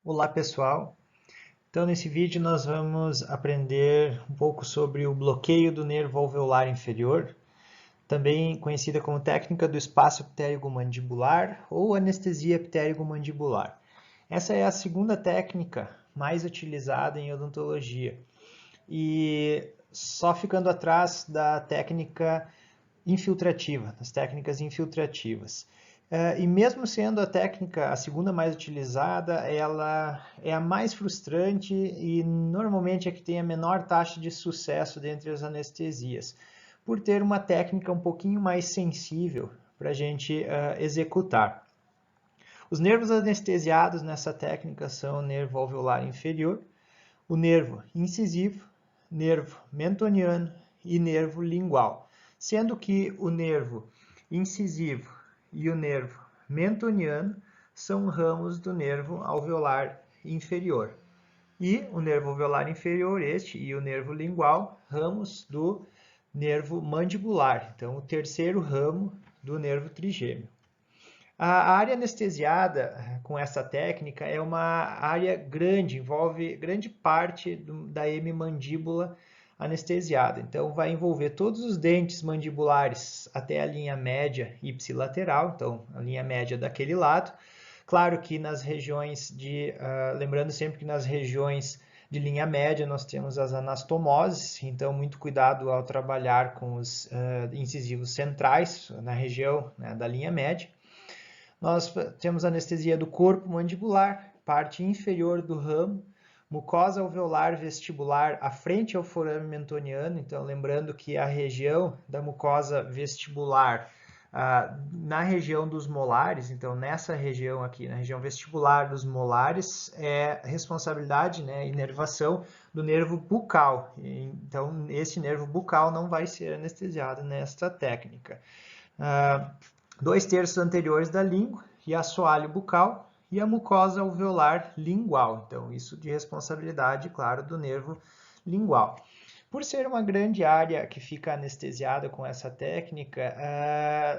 Olá pessoal, então nesse vídeo nós vamos aprender um pouco sobre o bloqueio do nervo alveolar inferior, também conhecida como técnica do espaço ptérigo-mandibular ou anestesia ptérigo-mandibular. Essa é a segunda técnica mais utilizada em odontologia e só ficando atrás da técnica infiltrativa, das técnicas infiltrativas. E mesmo sendo a técnica a segunda mais utilizada, ela é a mais frustrante e normalmente é que tem a menor taxa de sucesso dentre as anestesias, por ter uma técnica um pouquinho mais sensível para a gente executar. Os nervos anestesiados nessa técnica são o nervo alveolar inferior, o nervo incisivo, nervo mentoniano e nervo lingual, sendo que o nervo incisivo e o nervo mentoniano são ramos do nervo alveolar inferior. E o nervo alveolar inferior, este, e o nervo lingual, ramos do nervo mandibular. Então, o terceiro ramo do nervo trigêmeo. A área anestesiada com essa técnica é uma área grande, envolve grande parte da hemimandíbula anestesiada. Então, vai envolver todos os dentes mandibulares até a linha média ipsilateral, então a linha média daquele lado. Claro que nas regiões lembrando sempre que nas regiões de linha média nós temos as anastomoses, então muito cuidado ao trabalhar com os incisivos centrais na região, né, da linha média. Nós temos anestesia do corpo mandibular, parte inferior do ramo, mucosa alveolar vestibular à frente ao forame mentoniano. Então, lembrando que a região da mucosa vestibular na região dos molares, então nessa região aqui, na região vestibular dos molares, é responsabilidade, né, inervação do nervo bucal. Então, esse nervo bucal não vai ser anestesiado nesta técnica. 2/3 anteriores da língua e assoalho bucal e a mucosa alveolar lingual. Então, isso de responsabilidade, claro, do nervo lingual. Por ser uma grande área que fica anestesiada com essa técnica,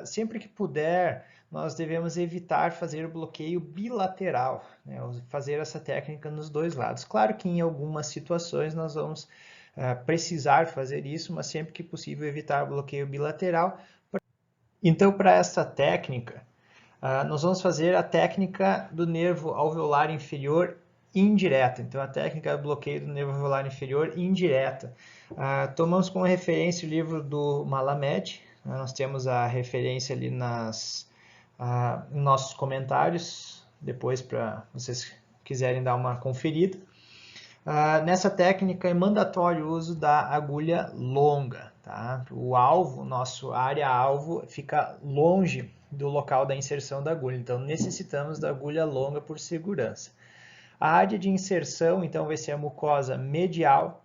sempre que puder, nós devemos evitar fazer o bloqueio bilateral, né? Fazer essa técnica nos dois lados. Claro que em algumas situações nós vamos precisar fazer isso, mas sempre que possível evitar o bloqueio bilateral. Então, para essa técnica, nós vamos fazer a técnica do nervo alveolar inferior indireta. Então, a técnica do bloqueio do nervo alveolar inferior indireta. Tomamos como referência o livro do Malamed. Nós temos a referência ali nos nossos comentários, depois para vocês quiserem dar uma conferida. Nessa técnica é mandatório o uso da agulha longa. Tá? O alvo, nosso área-alvo, fica longe do local da inserção da agulha. Então, necessitamos da agulha longa por segurança. A área de inserção, então, vai ser a mucosa medial,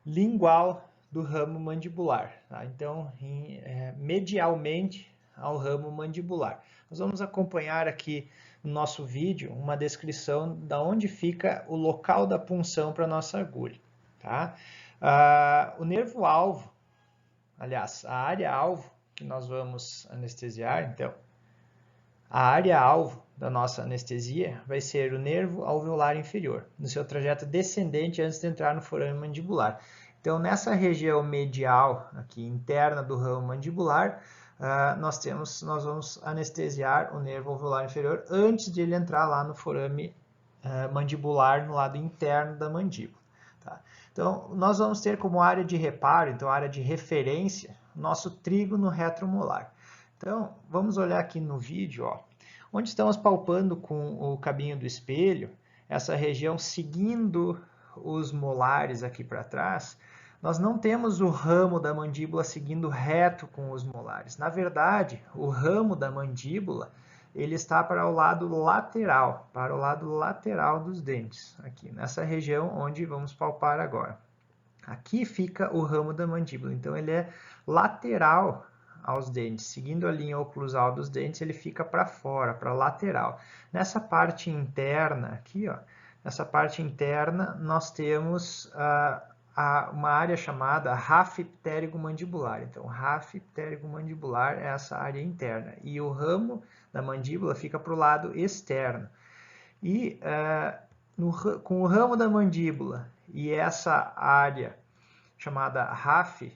lingual do ramo mandibular. Tá? Então, medialmente ao ramo mandibular. Nós vamos acompanhar aqui no nosso vídeo uma descrição de onde fica o local da punção para a nossa agulha. Tá? O nervo-alvo, aliás, a área-alvo que nós vamos anestesiar, então, a área-alvo da nossa anestesia vai ser o nervo alveolar inferior, no seu trajeto descendente antes de entrar no forame mandibular. Então, nessa região medial, aqui interna do ramo mandibular, nós vamos anestesiar o nervo alveolar inferior antes de ele entrar lá no forame mandibular, no lado interno da mandíbula. Tá? Então, nós vamos ter como área de reparo, então área de referência, nosso trígono retromolar. Então, vamos olhar aqui no vídeo, ó, onde estamos palpando com o cabinho do espelho, essa região seguindo os molares aqui para trás, nós não temos o ramo da mandíbula seguindo reto com os molares. Na verdade, o ramo da mandíbula ele está para o lado lateral dos dentes, aqui nessa região onde vamos palpar agora. Aqui fica o ramo da mandíbula, então ele é lateral aos dentes, seguindo a linha oclusal dos dentes, ele fica para fora, para lateral. Nessa parte interna aqui, ó, nessa parte interna nós temos uma área chamada RAF ptérigo-mandibular. Então, RAF ptérigo-mandibular é essa área interna. E o ramo da mandíbula fica para o lado externo. E com o ramo da mandíbula e essa área chamada RAF,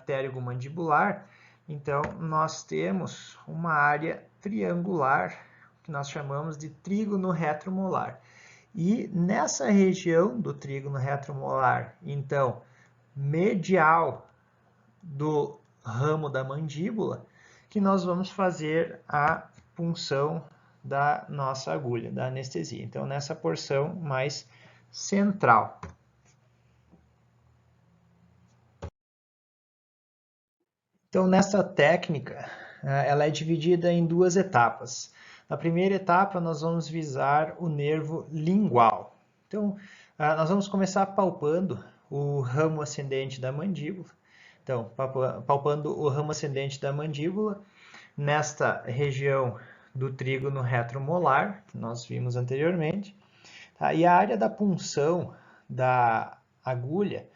pterygomandibular, então nós temos uma área triangular que nós chamamos de trígono retromolar. E nessa região do trígono retromolar, então, medial do ramo da mandíbula, que nós vamos fazer a punção da nossa agulha, da anestesia. Então, nessa porção mais central. Então, nessa técnica, ela é dividida em duas etapas. Na primeira etapa, nós vamos visar o nervo lingual. Então, nós vamos começar palpando o ramo ascendente da mandíbula. Então, palpando o ramo ascendente da mandíbula, nesta região do trígono retromolar, que nós vimos anteriormente. Tá? E a área da punção da agulha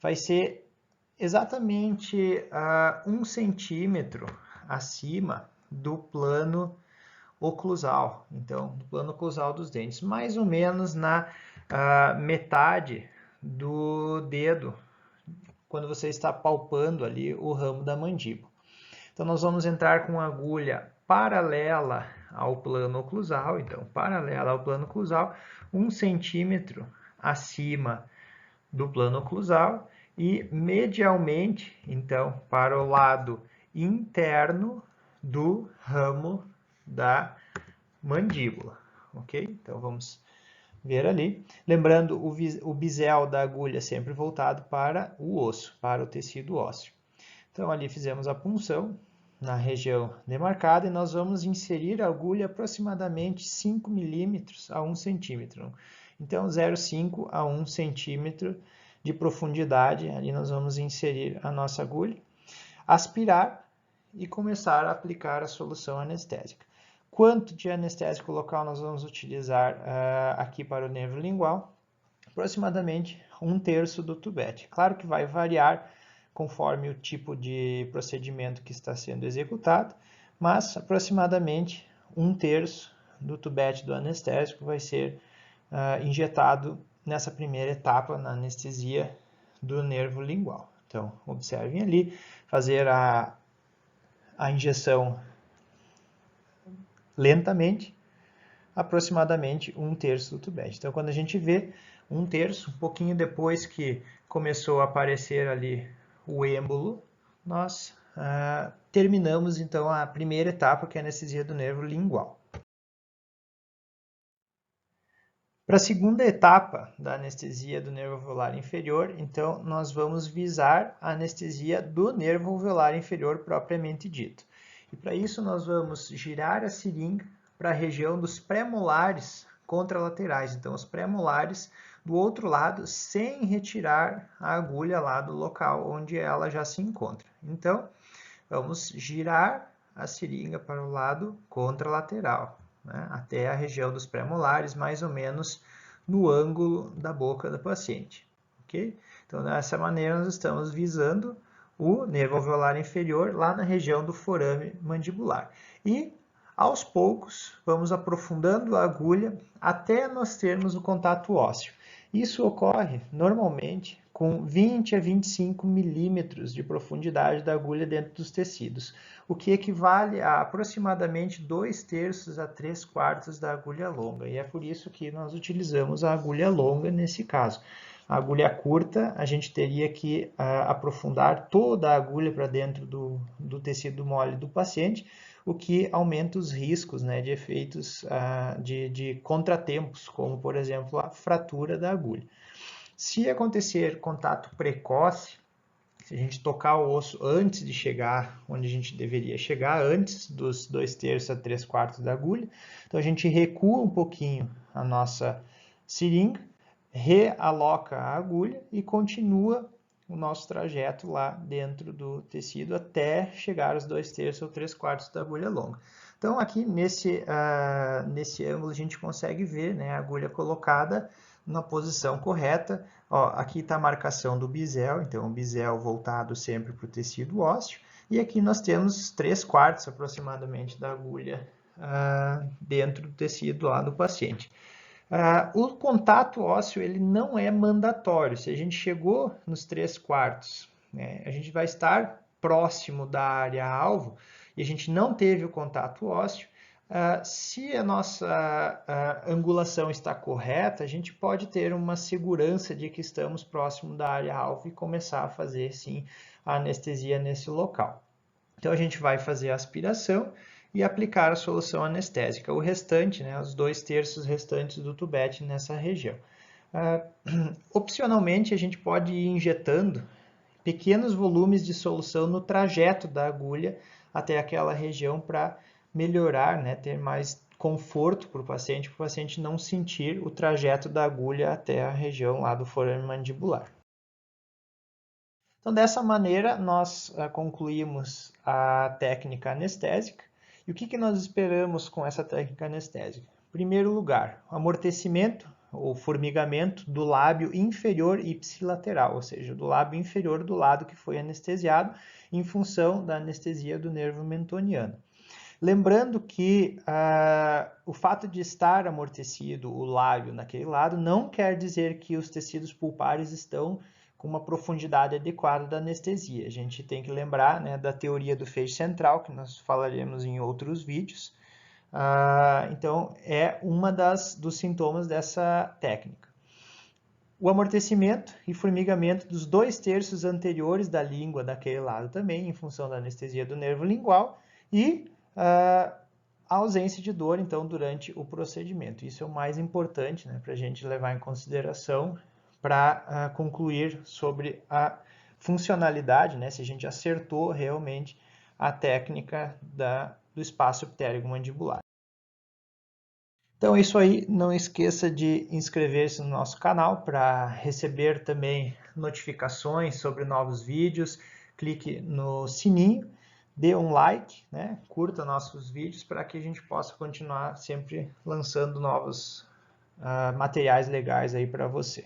vai ser exatamente 1 centímetro acima do plano oclusal, então, do plano oclusal dos dentes, mais ou menos na metade do dedo, quando você está palpando ali o ramo da mandíbula. Então, nós vamos entrar com a agulha paralela ao plano oclusal, então, paralela ao plano oclusal, 1 centímetro acima do plano oclusal e medialmente, então, para o lado interno do ramo da mandíbula, ok? Então, vamos ver ali. Lembrando, o bisel da agulha sempre voltado para o osso, para o tecido ósseo. Então, ali fizemos a punção na região demarcada e nós vamos inserir a agulha aproximadamente 5 milímetros a 1 centímetro. Então, 0,5 a 1 centímetro de profundidade, ali nós vamos inserir a nossa agulha, aspirar e começar a aplicar a solução anestésica. Quanto de anestésico local nós vamos utilizar aqui para o nervo lingual? Aproximadamente 1/3 do tubete. Claro que vai variar conforme o tipo de procedimento que está sendo executado, mas aproximadamente 1/3 do tubete do anestésico vai ser injetado nessa primeira etapa na anestesia do nervo lingual. Então, observem ali, fazer a injeção lentamente, aproximadamente 1/3 do tubete. Então, quando a gente vê 1/3, um pouquinho depois que começou a aparecer ali o êmbolo, nós terminamos então a primeira etapa, que é a anestesia do nervo lingual. Para a segunda etapa da anestesia do nervo alveolar inferior, então nós vamos visar a anestesia do nervo alveolar inferior propriamente dito. E para isso nós vamos girar a seringa para a região dos pré-molares contralaterais. Então, os pré-molares do outro lado, sem retirar a agulha lá do local onde ela já se encontra. Então, vamos girar a seringa para o lado contralateral, né, até a região dos pré-molares, mais ou menos no ângulo da boca do paciente. Okay? Então, dessa maneira, nós estamos visando o nervo alveolar inferior lá na região do forame mandibular. E, aos poucos, vamos aprofundando a agulha até nós termos o contato ósseo. Isso ocorre, normalmente, com 20 a 25 milímetros de profundidade da agulha dentro dos tecidos, o que equivale a aproximadamente 2/3 a 3/4 da agulha longa. E é por isso que nós utilizamos a agulha longa nesse caso. A agulha curta, a gente teria que aprofundar toda a agulha para dentro do tecido mole do paciente, o que aumenta os riscos, né, de efeitos de contratempos, como, por exemplo, a fratura da agulha. Se acontecer contato precoce, se a gente tocar o osso antes de chegar onde a gente deveria chegar, antes dos 2/3 a 3/4 da agulha, então a gente recua um pouquinho a nossa seringa, realoca a agulha e continua o nosso trajeto lá dentro do tecido até chegar aos 2/3 ou 3/4 da agulha longa. Então, aqui nesse ângulo a gente consegue ver, né, a agulha colocada na posição correta. Ó, aqui está a marcação do bisel, então o bisel voltado sempre para o tecido ósseo. E aqui nós temos 3/4 aproximadamente da agulha dentro do tecido lá do paciente. O contato ósseo ele não é mandatório. Se a gente chegou nos 3/4, né, a gente vai estar próximo da área-alvo e a gente não teve o contato ósseo. Se a nossa angulação está correta, a gente pode ter uma segurança de que estamos próximo da área-alvo e começar a fazer, sim, a anestesia nesse local. Então, a gente vai fazer a aspiração e aplicar a solução anestésica. O restante, né, os 2/3 restantes do tubete nessa região. Opcionalmente, a gente pode ir injetando pequenos volumes de solução no trajeto da agulha até aquela região para melhorar, né, ter mais conforto para o paciente não sentir o trajeto da agulha até a região lá do forame mandibular. Então, dessa maneira, nós concluímos a técnica anestésica. E o que nós esperamos com essa técnica anestésica? Em primeiro lugar, amortecimento ou formigamento do lábio inferior ipsilateral, ou seja, do lábio inferior do lado que foi anestesiado, em função da anestesia do nervo mentoniano. Lembrando que o fato de estar amortecido o lábio naquele lado não quer dizer que os tecidos pulpares estão com uma profundidade adequada da anestesia. A gente tem que lembrar, né, da teoria do feixe central, que nós falaremos em outros vídeos. Então, é uma dos sintomas dessa técnica. O amortecimento e formigamento dos 2/3 anteriores da língua daquele lado também, em função da anestesia do nervo lingual, e a ausência de dor, então, durante o procedimento. Isso é o mais importante, né, para a gente levar em consideração para concluir sobre a funcionalidade, né, se a gente acertou realmente a técnica do espaço ptérigo-mandibular. Então é isso aí, não esqueça de inscrever-se no nosso canal para receber também notificações sobre novos vídeos, clique no sininho, dê um like, né? Curta nossos vídeos para que a gente possa continuar sempre lançando novos materiais legais aí para você.